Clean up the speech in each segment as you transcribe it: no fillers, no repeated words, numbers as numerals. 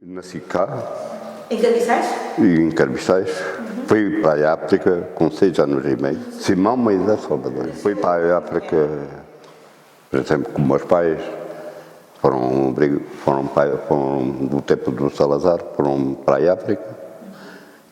Nasci cá, Em Carniçais? em Carniçais. Fui para a África com 6 anos e meio. Simão Moisés Salvador. Fui para a África, por exemplo, com meus pais. Foram do tempo do Salazar, foram para a África.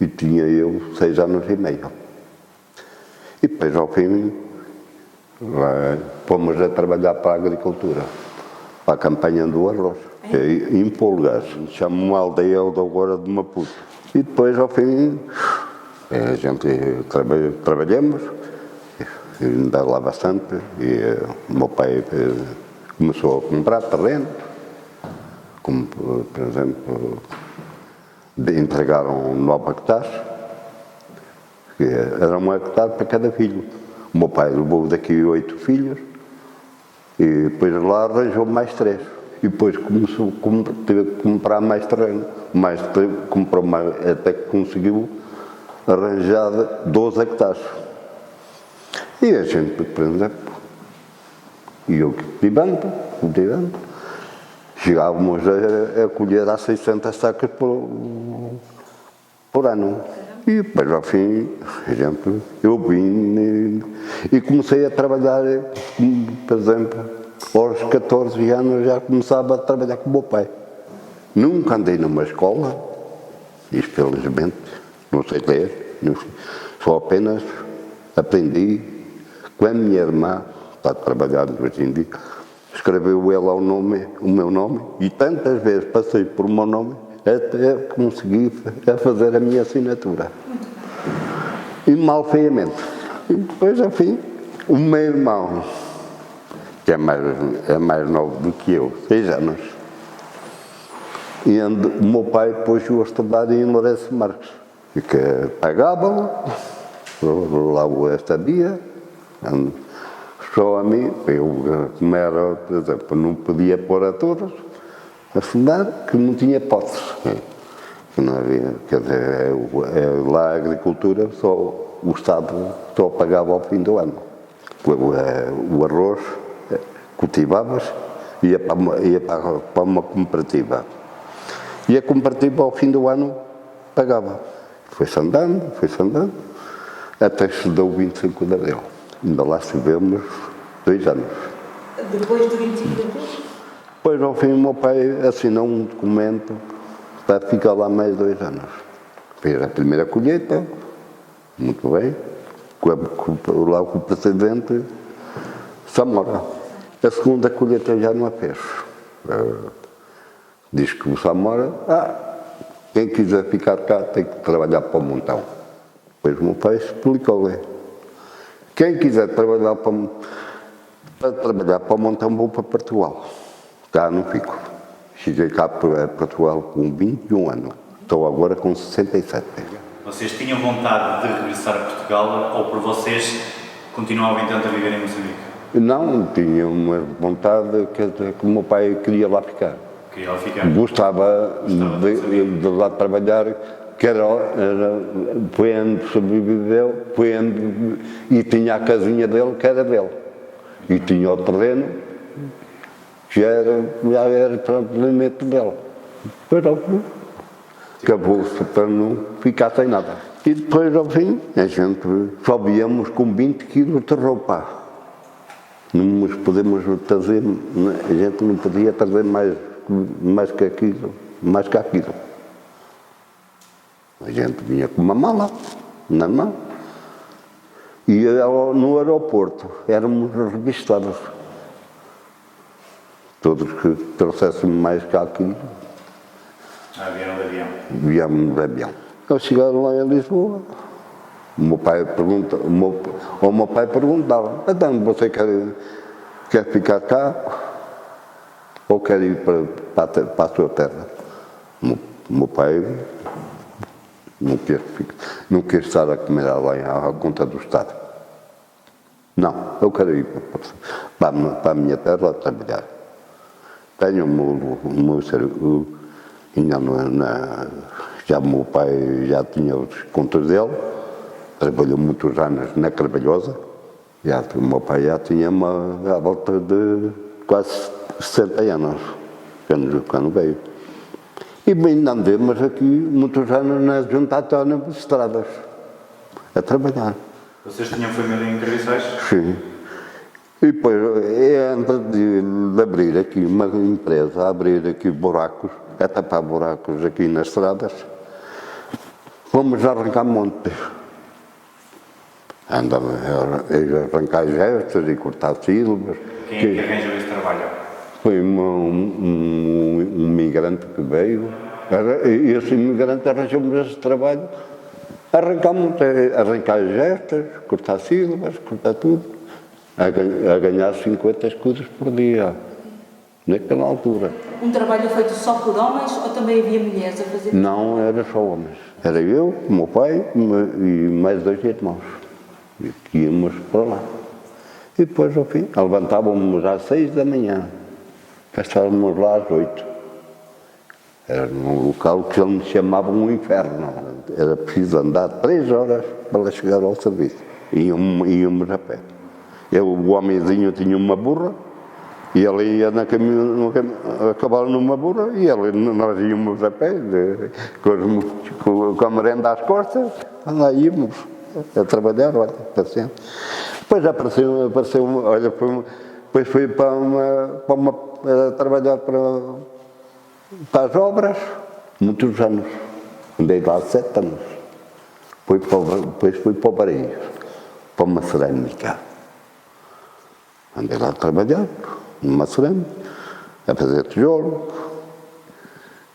E tinha eu 6 anos e meio. E depois, ao fim, fomos a trabalhar para a agricultura, para a campanha do arroz. Em Polgas, chamo uma aldeia agora de Maputo. E depois, ao fim, a gente trabalhamos, ainda lá bastante, e o meu pai começou a comprar terreno, como, por exemplo, entregaram 9 hectares, que era 1 hectare para cada filho. O meu pai levou daqui 8 filhos, e depois lá arranjou mais 3. E depois teve que comprar mais terreno, comprou mais, até que conseguiu arranjar 12 hectares. E a gente, por exemplo, eu cultivando, chegávamos a colher a 600 sacas por ano. E depois, ao fim, eu vim e comecei a trabalhar, por exemplo, aos 14 anos já começava a trabalhar com o meu pai. Nunca andei numa escola, infelizmente, não sei ler, só apenas aprendi com a minha irmã, está a trabalhar hoje em dia, escreveu ela o meu nome, e tantas vezes passei por o meu nome até conseguir fazer a minha assinatura. E mal feiamente. E depois, ao fim, o meu irmão, que é mais novo do que eu, 6 anos. E o meu pai pôs-o a estudar em Lourenço Marques, e que pagava-lo, lá o estadia, só a mim, eu, como era, por exemplo, não podia pôr a todos a estudar, que não tinha hipótese. Não havia, quer dizer, lá a agricultura, só o Estado só pagava ao fim do ano. O arroz cultivava-se, ia para uma cooperativa. E a cooperativa, ao fim do ano, pagava. Foi-se andando, até que se deu o 25 de Abril. Ainda lá estivemos 2 anos. Depois do 25 de Abril? Depois, ao fim, o meu pai assinou um documento para ficar lá mais 2 anos. Fez a primeira colheita, muito bem, lá com o presidente Samora. A segunda colheita já não a fez. Diz que o Samora, quem quiser ficar cá tem que trabalhar para o montão. Depois o meu pai explicou-lhe. Quem quiser trabalhar para o montão, vou para Portugal. Cá não fico. Cheguei cá para Portugal com 21 anos. Estou agora com 67. Vocês tinham vontade de regressar a Portugal ou por vocês continuavam então a viver em Moçambique? Não, tinha uma vontade que o meu pai queria lá ficar. Queria lá ficar? Gostava de lá trabalhar, que foi onde sobreviveu, e tinha a casinha dele, que era dele. E tinha o terreno, que já era propriamente dele. Acabou-se para não ficar sem nada. E depois, ao fim, a gente só víamos com 20 quilos de roupa. Não nos podemos trazer, a gente não podia trazer mais que aquilo. A gente vinha com uma mala, na mão. E no aeroporto éramos revistados. Todos que trouxéssemos mais que aquilo. Vieram de avião? Viemos de avião. Eles chegaram lá em Lisboa. O meu pai perguntava, então você quer ficar cá ou quer ir para a sua terra? O meu pai não quer estar a comer lá à conta do Estado. Não, eu quero ir para a minha terra a trabalhar. Tenho o meu serviço, já o meu pai já tinha os contos dele. Trabalhou muitos anos na Carvalhosa. O meu pai já tinha à volta de quase 60 anos, quando veio. E bem, andamos aqui muitos anos na Junta Autónoma de Estradas, a trabalhar. Vocês tinham família em Carviçais? Sim. E depois, antes de abrir aqui uma empresa, abrir aqui buracos, a tapar buracos aqui nas estradas, fomos arrancar montes. Andamos a arrancar gestos e cortar silvas. Quem é que arranjou esse trabalho? Foi um migrante que veio, e esse imigrante arranjou-nos esse trabalho, arrancar gestas, cortar silvas, cortar tudo, a ganhar 50 escudos por dia, naquela altura. Um trabalho feito só por homens ou também havia mulheres a fazer? Não, era só homens. Era eu, o meu pai e mais 2 irmãos, que íamos para lá. E depois, ao fim, levantávamos às 6 da manhã. Estávamos lá às 8. Era num local que eles chamavam um inferno. Era preciso andar 3 horas para chegar ao serviço. Íamos a pé. O homenzinho tinha uma burra, e ele ia a cavalo numa burra, e nós íamos a pé, com a merenda às costas, lá íamos a trabalhar, olha, paciente. Depois apareceu olha, depois fui a trabalhar para as obras, muitos anos. Andei lá 7 anos. Depois fui para o Paraíso, para uma cerâmica. Andei lá a trabalhar, numa cerâmica, a fazer tijolo.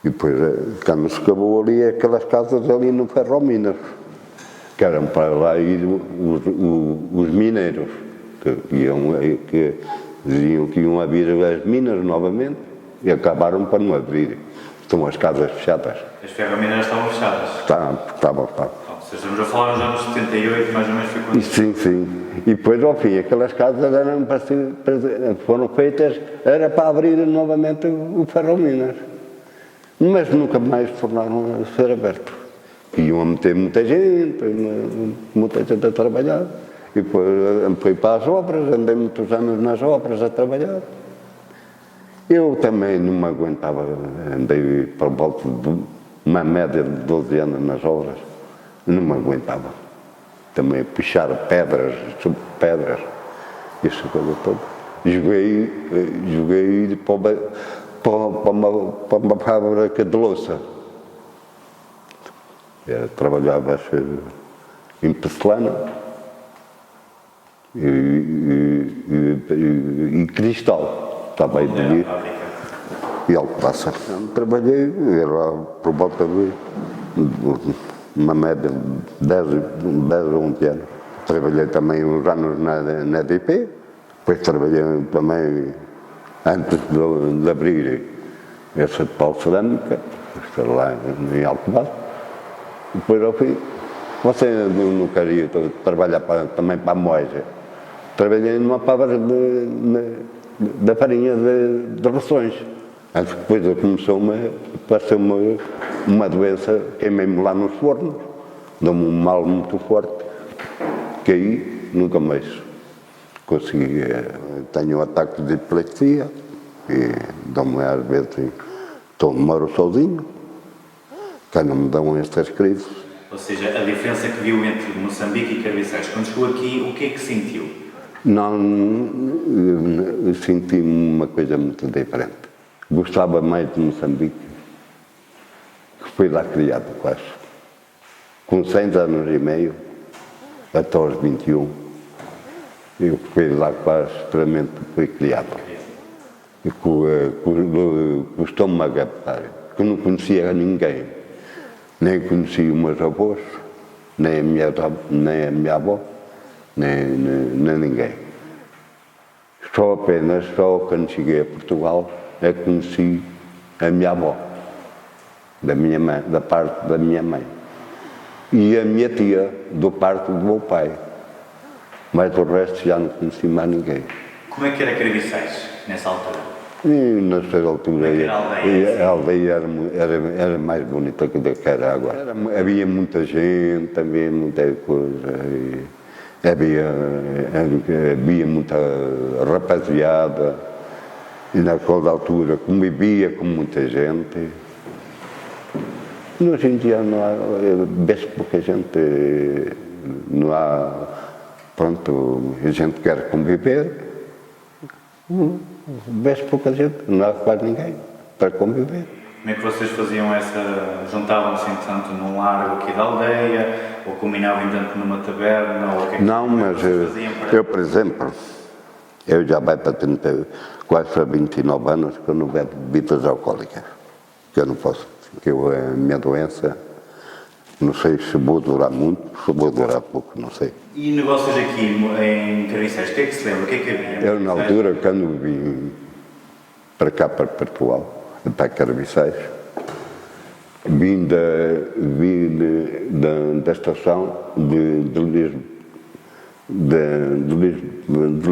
E depois, quando se acabou ali, aquelas casas ali no Ferrominas, que eram para lá ir os mineiros, que diziam que iam abrir as minas novamente, e acabaram para não abrir. Estão as casas fechadas. As ferramentas estavam fechadas? Estavam. Estamos a falar nos anos 78, mais ou menos foi quando? Sim. E depois, ao fim, aquelas casas foram feitas, era para abrir novamente o Ferrominas. Mas nunca mais tornaram a ser abertos. Iam a meter muita gente a trabalhar. E depois fui para as obras, andei muitos anos nas obras a trabalhar. Eu também não me aguentava, andei por volta de uma média de 12 anos nas obras, não me aguentava. Também puxar pedras, sobre pedras, essa coisa toda. Joguei para uma fábrica de louça. Trabalhava em porcelana e cristal, estava aí de vir. E Alcobaça. Trabalhei, era por volta de uma média de 10 ou 11 anos. Trabalhei também uns anos na DP, depois trabalhei também, antes de abrir essa de pau cerâmica, lá em Alcobaça. Depois ao fim, você não queria trabalhar também para a Moeja. Trabalhei numa fábrica da farinha de rações. Depois apareceu-me uma doença, queimei-me lá nos fornos, deu-me um mal muito forte, caí, nunca mais consegui. Tenho ataques de epilepsia e dão-me às vezes, moro sozinho, que não me dão estas crises. Ou seja, a diferença que viu entre Moçambique e Carviçais, quando chegou aqui, o que é que sentiu? Não, eu senti uma coisa muito diferente. Gostava mais de Moçambique, que fui lá criado quase. Com 6 anos e meio, até aos 21, eu fui lá quase, extremamente fui criado. E com o estômago a petar, que eu não conhecia ninguém. Nem conhecia os meus avós, nem a minha avó, nem ninguém. Só quando cheguei a Portugal é que conheci a minha avó, da parte da minha mãe. E a minha tia, do parte do meu pai. Mas o resto já não conheci mais ninguém. Como é que era Carviçais, nessa altura? E nessa altura a aldeia era mais bonita do que era agora. Havia muita gente, havia muita coisa, havia muita rapaziada, e naquela altura convivia com muita gente. Hoje em dia não há, vê-se pouca gente, não há, pronto, a gente quer conviver, vê-se pouca gente, não há quase ninguém para conviver. Como é que vocês faziam juntavam-se tanto num largo aqui da aldeia, ou combinavam tanto numa taberna, ou o que é que Não, mas vocês faziam para... eu, por exemplo, eu já vai para 30, quase para 29 anos que eu não bebo bebidas alcoólicas, que eu não posso, porque a minha doença, não sei se vou durar muito, se vou durar pouco, não sei. E negócios aqui em Carniçais, o que é que se lembra? O que é que havia? Eu, na altura, quando vim para cá, para Portugal, para Carniçais, vim da estação de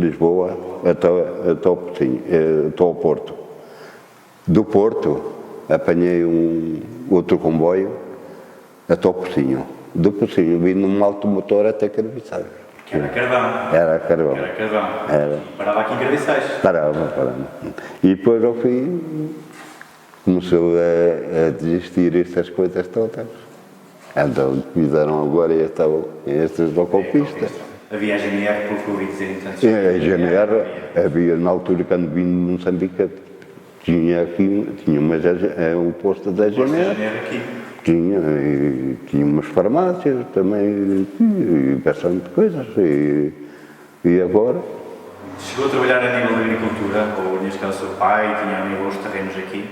Lisboa até ao Porto. Do Porto, apanhei outro comboio até ao Pocinho. Do Pocinho, vim num automotor até Carniçais. Que era carvão. Era carvão. Era carvão. Era. Parava aqui em Carniçais. Parava. E depois, ao fim, começou a desistir essas coisas todas. Então, fizeram agora estes golpistas. Havia a GNR, pelo que ouvi dizer, então. A GNR havia, na altura, quando vim de Moçambique, tinha um posto da GNR. Aqui. Tinha umas farmácias também, e bastante coisas. E agora? Chegou a trabalhar a nível de agricultura, ou neste caso o seu pai, tinha a nível dos terrenos aqui?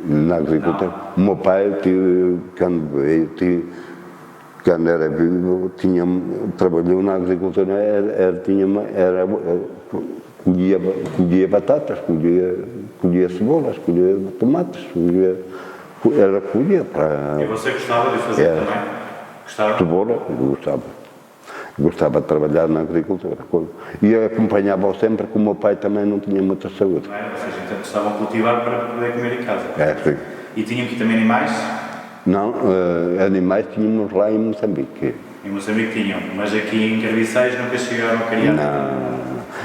Na agricultura. O meu pai, quando era vivo, trabalhou na agricultura, colhia batatas, colhia cebolas, colhia tomates, colhia para... E você gostava de fazer também? Gostava? Cebola, gostava de trabalhar na agricultura. E acompanhava-o sempre, que o meu pai também não tinha muita saúde. Não é? Ou seja, então estavam a cultivar para poder comer em casa. Sim. E tinham aqui também animais? Não, animais tínhamos lá em Moçambique. Em Moçambique tinham, mas aqui em Carniçais nunca chegaram a criar? Não.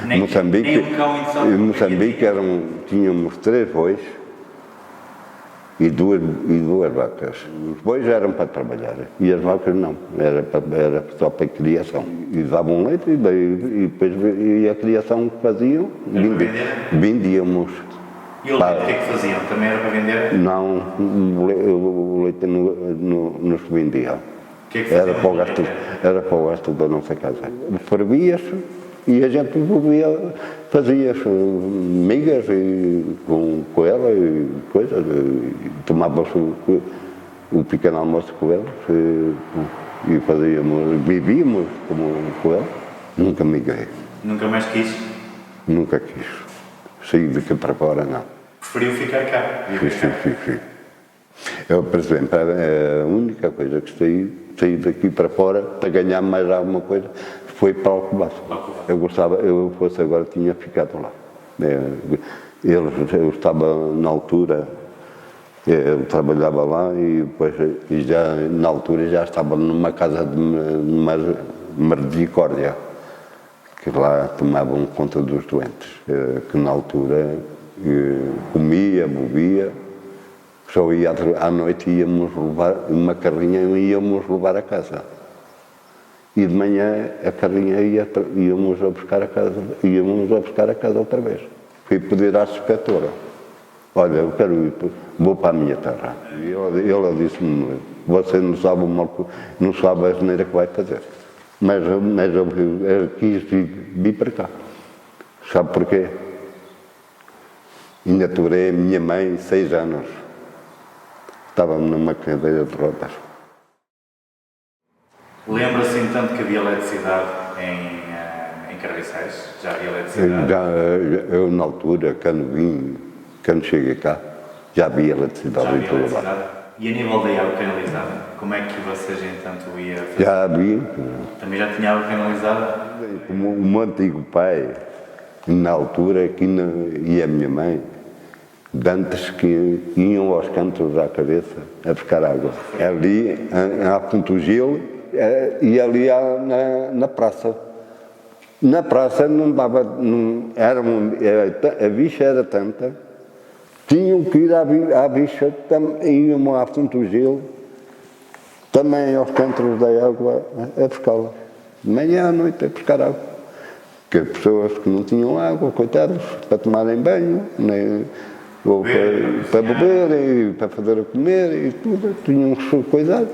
Nem Moçambique, um cão em São em Moçambique tínhamos 3 bois e duas vacas. Os bois eram para trabalhar e as vacas não, era só para criação. E davam leite e depois a criação que faziam, vendíamos. E o leite, o que é que faziam? Também era para vender? Não, o leite não se vendia. Que é que Era para o gasto da nossa casa. Fervia-se e a gente fazia-se migas com ela e coisas, tomava-se o pequeno almoço com ela e vivíamos com ela. Nunca migrei. Nunca mais quis? Nunca quis. Sair daqui para fora, não. Preferiu ficar cá? Sim. Eu, por exemplo, a única coisa que saí daqui para fora para ganhar mais alguma coisa foi para o Alcobaça. Eu fosse agora, tinha ficado lá. Eu estava na altura, eu trabalhava lá e depois, na altura, já estava numa casa de misericórdia, que lá tomavam conta dos doentes, que na altura comia, bebia, só ia à noite íamos levar uma carrinha e íamos levar a casa. E de manhã a carrinha íamos a buscar a casa outra vez. Fui pedir à inspetora, olha, eu quero ir, vou para a minha terra. E ela disse-me, você não sabe a asneira que vai fazer. Mas eu quis vir para cá. Sabe porquê? Ainda aturei a minha mãe 6 anos. Estava-me numa cadeira de rodas. Lembra-se, entanto, que havia eletricidade em Carniçais? Já havia eletricidade? Eu, na altura, quando cheguei cá, já havia eletricidade em todo lado. E a nível da água canalizada, como é que vocês, entanto, ia fazer? Já havia. Também já tinha água canalizada? O meu antigo pai, na altura, e a minha mãe, de antes que iam aos cantos à cabeça a buscar água. Ali, a Pontogil, e ali na praça. Na praça não dava, a bicha era tanta, tinham que ir à bicha, iam à Pontogil Também aos cantros da água a pescá-la. De manhã à noite a pescar água. Porque pessoas que não tinham água, coitados, para tomarem banho, nem, ou para beber e para fazer a comer e tudo, tinham que cuidar.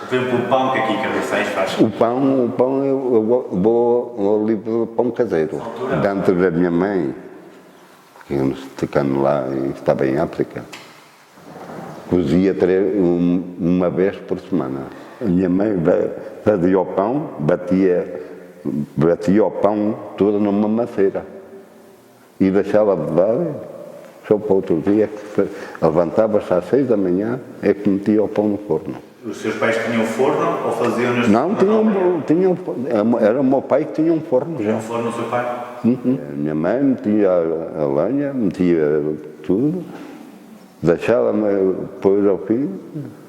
Por exemplo, o pão que aqui Carriçais faz. O pão eu vou ao livro do pão caseiro. Dentro da minha mãe, que eu ficando lá e estava em África, cozia uma vez por semana. A minha mãe fazia o pão, batia o pão todo numa maceira e deixava de dar, só para outro dia, levantava-se às 6 da manhã e que metia o pão no forno. Os seus pais tinham forno ou faziam nas... Não, era o meu pai que tinha um forno já. Um forno o seu pai? A minha mãe metia a lenha, metia tudo, deixava-me depois ao fim,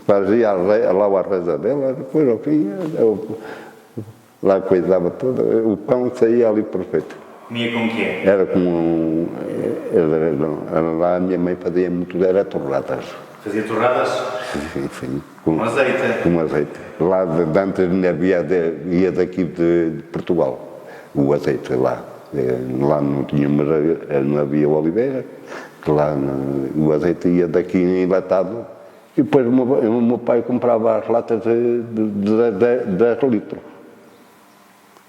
fazia lá a reza dela, depois ao fim, eu lá cuidava tudo, o pão saía ali perfeito. Comia com o quê? Era com. Lá a minha mãe fazia muito, era torradas. Fazia torradas? Sim, Com azeite? Com azeite. Lá de antes ia daqui de Portugal, o azeite lá. Lá não tínhamos, não havia oliveira, que lá o azeite ia daqui enlatado. E depois o meu pai comprava as latas de 10 litros.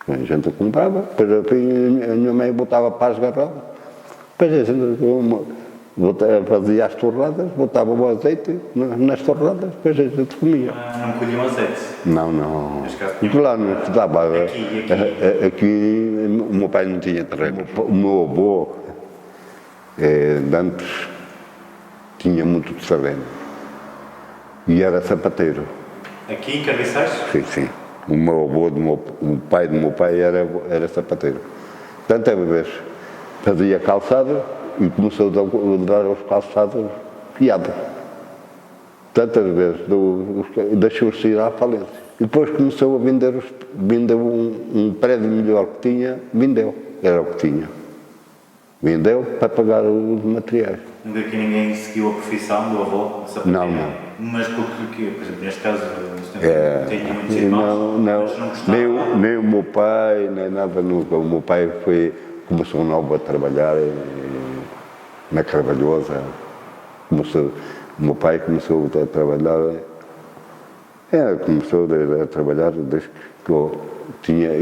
A gente comprava, depois a minha mãe botava para as garrafas, depois a gente fazia as torradas, botava o azeite nas torradas, depois a gente comia. Não colhiam azeite? Não. Porque lá não se dava. Aqui o meu pai não tinha terreno. O meu avô, de antes, tinha muito terreno e era sapateiro. Aqui em Carriçais? Sim. O meu avô, o pai do meu pai era sapateiro. Tantas vezes fazia calçado e começou a dar os calçados fiados. Tantas vezes deixou-se ir à falência. E depois começou a vendeu um prédio melhor que tinha, vendeu. Era o que tinha. Vendeu para pagar os materiais. Nunca aqui ninguém seguiu a profissão do avô? Não. Mas porque, por exemplo, neste caso, tinha muitos irmãos, mas não gostava? Nem o meu pai, nem nada nunca. O meu pai começou novo a trabalhar na Carvalhosa. O meu pai começou a trabalhar, começou a trabalhar desde que eu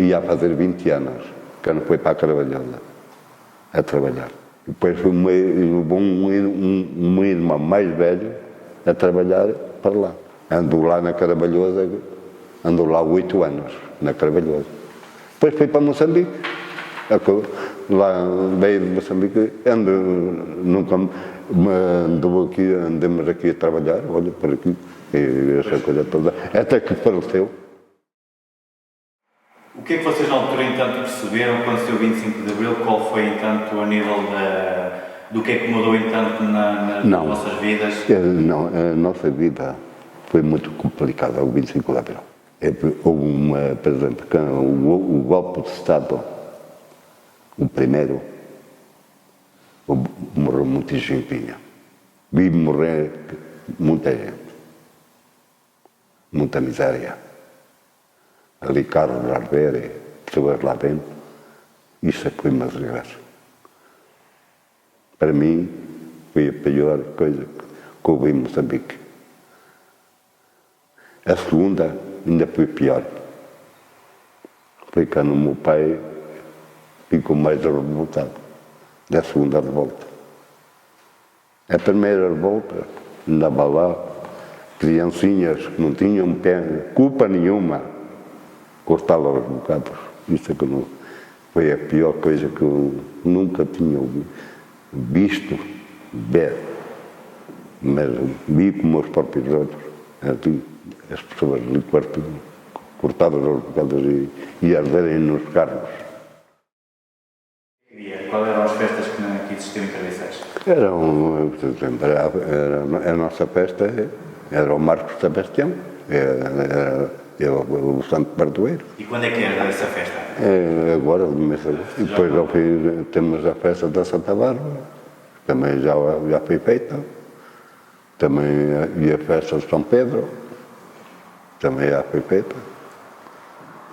ia a fazer 20 anos, que não foi para a Carvalhosa a trabalhar. Depois levou um irmão mais velho a trabalhar para lá. Andou lá na Carvalhosa, andou lá 8 anos, na Carvalhosa. Depois foi para Moçambique. Lá veio de Moçambique, andamos aqui a trabalhar, olha, por aqui, essa coisa toda, até que faleceu. O que é que vocês na altura, entanto, perceberam quando se deu 25 de Abril? Qual foi, entanto, a nível do que é que mudou, entanto, nas vossas vidas? Não, a nossa vida foi muito complicada, o 25 de Abril. Houve por exemplo, o golpe de Estado, o primeiro, morreu muita gente. Vi morrer muita gente. Muita miséria. Ali carros a ver, pessoas lá dentro. Isso foi uma desgraça. Para mim, foi a pior coisa que houve em Moçambique. A segunda ainda foi pior. Foi quando o meu pai ficou mais revoltado da segunda revolta. A primeira revolta andava lá, criancinhas que não tinham culpa nenhuma, cortavam os bocados. Isso é que não, foi a pior coisa que eu nunca tinha visto, ver. Mas vi com meus próprios olhos, as pessoas ali cortadas aos bocados e arderem nos carros. Qual eram as festas que existiam em Carriçais? A nossa festa era o Marcos Sebastião, era o Santo Bardoeiro. E quando é que era essa festa? Agora, no mês de agosto. E depois ao fim temos a festa da Santa Bárbara, também já foi feita. Também ia a festa de São Pedro, também já foi feita.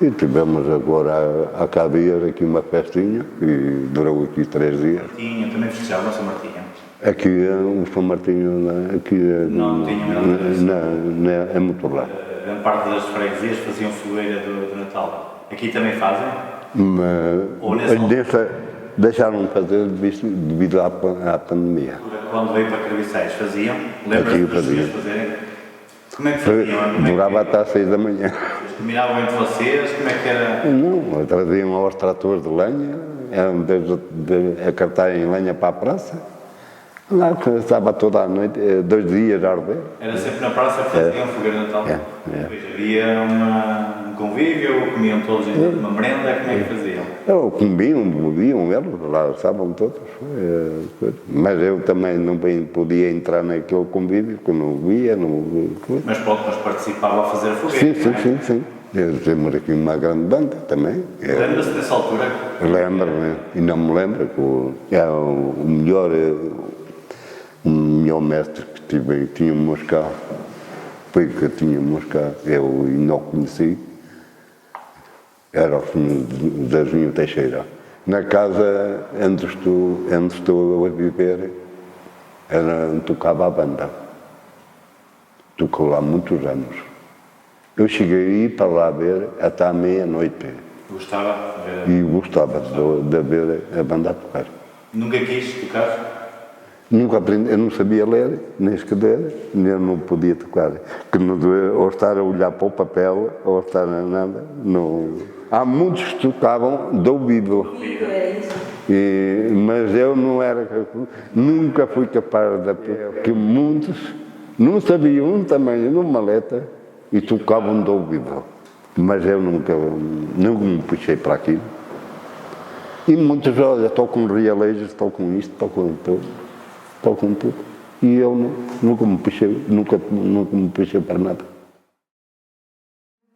E tivemos agora, há cá dias, aqui uma festinha, que durou aqui 3 dias. Martinho, também festejava o São Martinho. Aqui o São Martinho, aqui Não tinha nada é muito lá. Grande parte das freguesias faziam fogueira do Natal. Aqui também fazem? Ou Mas deixaram de fazer devido à pandemia. Quando veio para Carviçais faziam? Lembra-se Aqui das faziam. pessoas fazerem? Como é que faziam? Durava até às 6 da manhã. Vocês combinavam entre vocês? Como é que era? Não, traziam aos tratores de lenha, eram de acartarem lenha para a praça. Lá estava toda a noite, 2 dias a arder. Era sempre na praça que faziam fogueira de Natal? Depois havia um convívio, comiam todos uma merenda, como é que faziam? Comiam, bebiam, eles lá estavam todos. Mas eu também não podia entrar naquele convívio, que não via, não... Mas pronto, mas participava a fazer a fogueira, Sim. Temos aqui uma grande banda também. Lembra-se dessa altura? Lembro-me, e não me lembro, que é o melhor mestre que tínhamos cá, foi que tínhamos cá, eu não conheci, era o senhor Zezinho Teixeira. Na casa onde estou a viver, tocava a banda. Tocou lá muitos anos. Eu cheguei a ir para lá ver até à meia-noite. Gostava de ver? E gostava de ver a banda a tocar. Nunca quis tocar? Nunca aprendi, eu não sabia ler, nem escrever, nem eu não podia tocar. Ou estar a olhar para o papel, ou estar a nada. Não. Há muitos que tocavam de ouvido. É isso. Mas eu não era, nunca fui capaz de aprender. Que muitos não sabiam também numa letra e tocavam de ouvido. Mas eu nunca me puxei para aquilo. E muitos, olha, tocam realejos, tocam isto, tocam tudo. E eu nunca me puxei para nada.